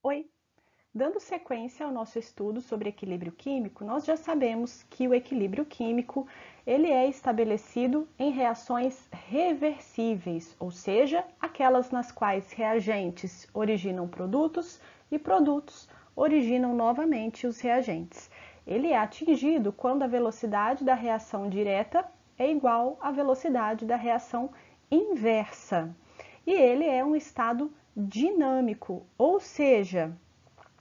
Oi! Dando sequência ao nosso estudo sobre equilíbrio químico, nós já sabemos que o equilíbrio químico ele é estabelecido em reações reversíveis, ou seja, aquelas nas quais reagentes originam produtos e produtos originam novamente os reagentes. Ele é atingido quando a velocidade da reação direta é igual à velocidade da reação inversa. E ele é um estado dinâmico, ou seja,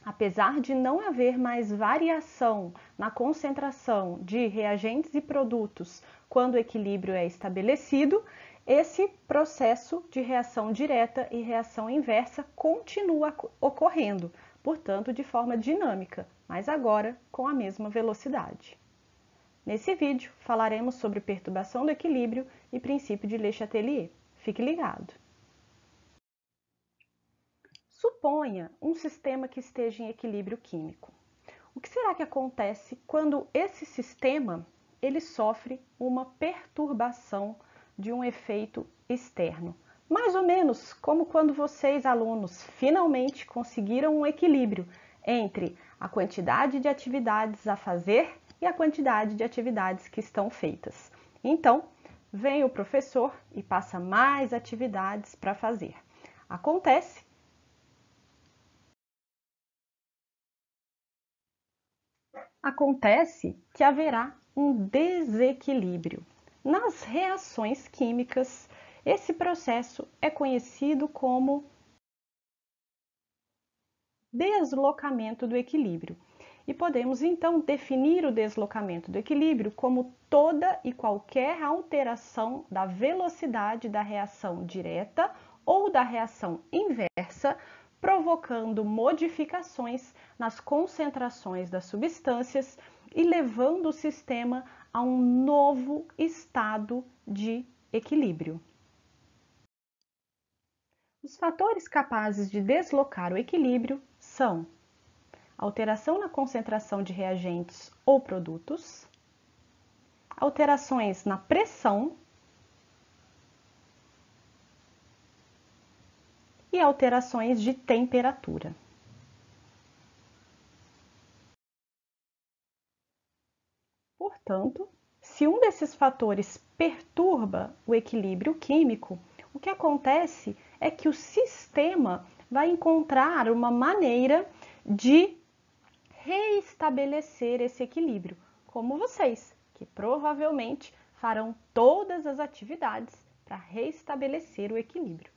apesar de não haver mais variação na concentração de reagentes e produtos quando o equilíbrio é estabelecido, esse processo de reação direta e reação inversa continua ocorrendo, portanto, de forma dinâmica, mas agora com a mesma velocidade. Nesse vídeo, falaremos sobre perturbação do equilíbrio e princípio de Le Chatelier. Fique ligado! Suponha um sistema que esteja em equilíbrio químico. O que será que acontece quando esse sistema ele sofre uma perturbação de um efeito externo? Mais ou menos como quando vocês, alunos, finalmente conseguiram um equilíbrio entre a quantidade de atividades a fazer e a quantidade de atividades que estão feitas. Então, vem o professor e passa mais atividades para fazer. Acontece que haverá um desequilíbrio. Nas reações químicas, esse processo é conhecido como deslocamento do equilíbrio. E podemos então definir o deslocamento do equilíbrio como toda e qualquer alteração da velocidade da reação direta ou da reação inversa, provocando modificações nas concentrações das substâncias e levando o sistema a um novo estado de equilíbrio. Os fatores capazes de deslocar o equilíbrio são alteração na concentração de reagentes ou produtos, alterações na pressão e alterações de temperatura. Portanto, se um desses fatores perturba o equilíbrio químico, o que acontece é que o sistema vai encontrar uma maneira de reestabelecer esse equilíbrio, como vocês, que provavelmente farão todas as atividades para reestabelecer o equilíbrio.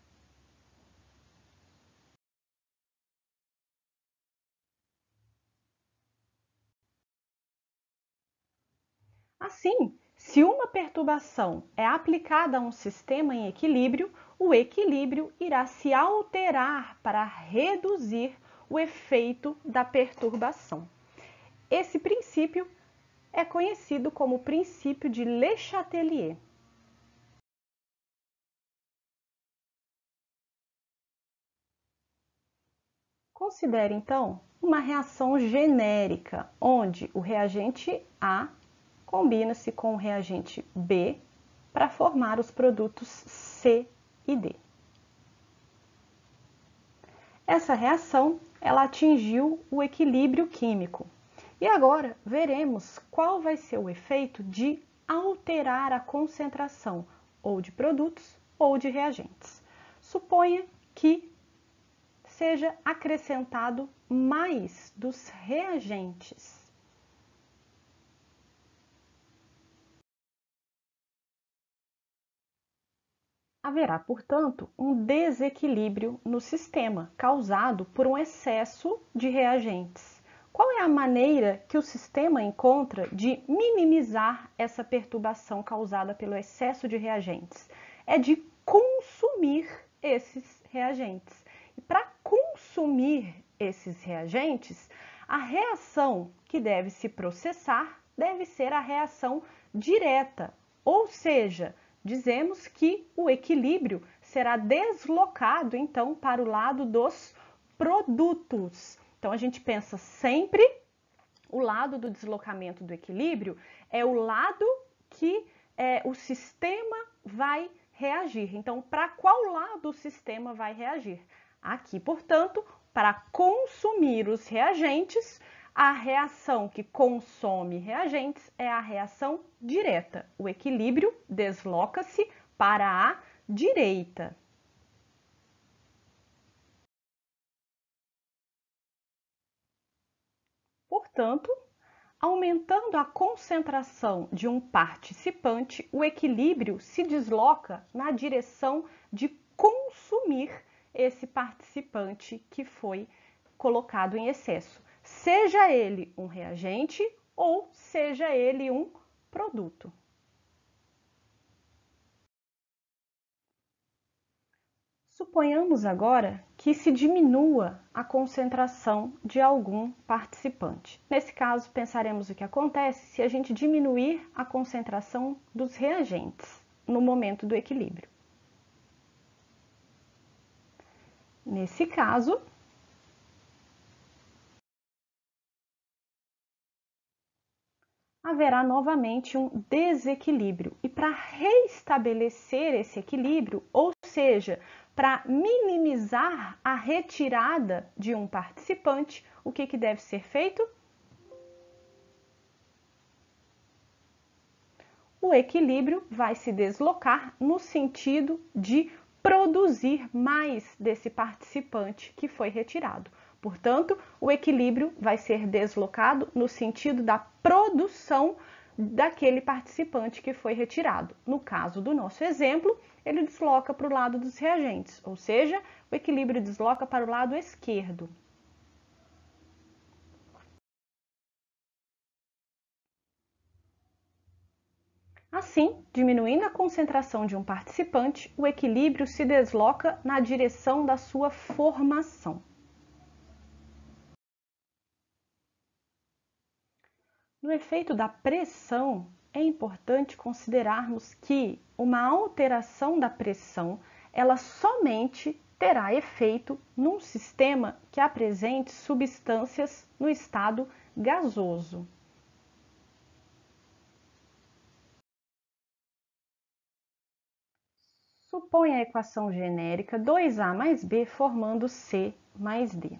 Assim, se uma perturbação é aplicada a um sistema em equilíbrio, o equilíbrio irá se alterar para reduzir o efeito da perturbação. Esse princípio é conhecido como o princípio de Le Chatelier. Considere, então, uma reação genérica, onde o reagente A combina-se com o reagente B para formar os produtos C e D. Essa reação ela atingiu o equilíbrio químico. E agora veremos qual vai ser o efeito de alterar a concentração ou de produtos ou de reagentes. Suponha que seja acrescentado mais dos reagentes. Haverá, portanto, um desequilíbrio no sistema causado por um excesso de reagentes. Qual é a maneira que o sistema encontra de minimizar essa perturbação causada pelo excesso de reagentes? É de consumir esses reagentes. E para consumir esses reagentes, a reação que deve se processar deve ser a reação direta, ou seja, dizemos que o equilíbrio será deslocado, então, para o lado dos produtos. Então, a gente pensa sempre o lado do deslocamento do equilíbrio é o lado que o sistema vai reagir. Então, para qual lado o sistema vai reagir? Aqui, portanto, para consumir os reagentes, a reação que consome reagentes é a reação direta. O equilíbrio desloca-se para a direita. Portanto, aumentando a concentração de um participante, o equilíbrio se desloca na direção de consumir esse participante que foi colocado em excesso, seja ele um reagente ou seja ele um produto. Suponhamos agora que se diminua a concentração de algum participante. Nesse caso, pensaremos o que acontece se a gente diminuir a concentração dos reagentes no momento do equilíbrio. Nesse caso, haverá novamente um desequilíbrio. E para reestabelecer esse equilíbrio, ou seja, para minimizar a retirada de um participante, o que deve ser feito? O equilíbrio vai se deslocar no sentido de produzir mais desse participante que foi retirado. Portanto, o equilíbrio vai ser deslocado no sentido da produção daquele participante que foi retirado. No caso do nosso exemplo, ele desloca para o lado dos reagentes, ou seja, o equilíbrio desloca para o lado esquerdo. Assim, diminuindo a concentração de um participante, o equilíbrio se desloca na direção da sua formação. No efeito da pressão, é importante considerarmos que uma alteração da pressão, ela somente terá efeito num sistema que apresente substâncias no estado gasoso. Suponha a equação genérica 2A mais B formando C mais D.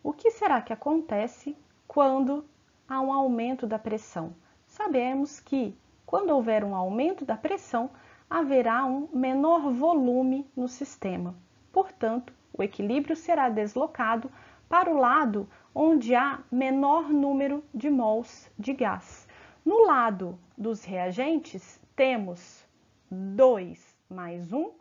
O que será que acontece quando há um aumento da pressão? Sabemos que, quando houver um aumento da pressão, haverá um menor volume no sistema. Portanto, o equilíbrio será deslocado para o lado onde há menor número de mols de gás. No lado dos reagentes, temos 2 mais 1,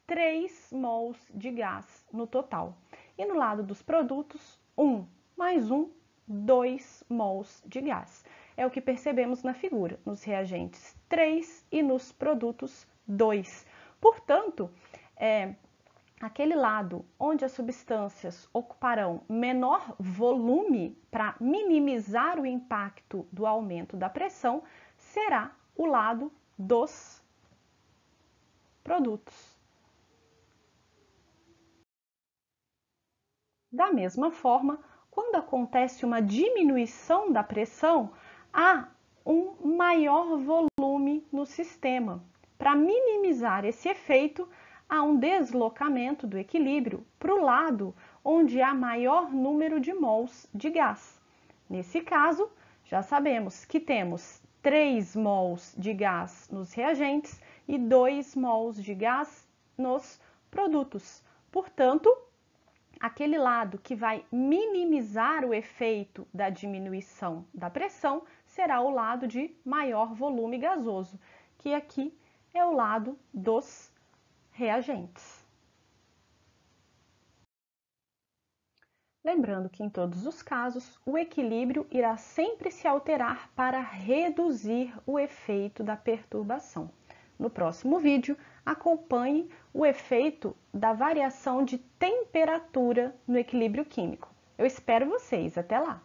3 mols de gás no total. E no lado dos produtos, 1 mais 1, 2 mols de gás. É o que percebemos na figura, nos reagentes 3 e nos produtos 2. Portanto, aquele lado onde as substâncias ocuparão menor volume para minimizar o impacto do aumento da pressão será o lado dos produtos. Da mesma forma, quando acontece uma diminuição da pressão, há um maior volume no sistema. Para minimizar esse efeito, há um deslocamento do equilíbrio para o lado onde há maior número de mols de gás. Nesse caso, já sabemos que temos 3 mols de gás nos reagentes e 2 mols de gás nos produtos. Portanto, aquele lado que vai minimizar o efeito da diminuição da pressão será o lado de maior volume gasoso, que aqui é o lado dos reagentes. Lembrando que em todos os casos, o equilíbrio irá sempre se alterar para reduzir o efeito da perturbação. No próximo vídeo, acompanhe o efeito da variação de temperatura no equilíbrio químico. Eu espero vocês, até lá!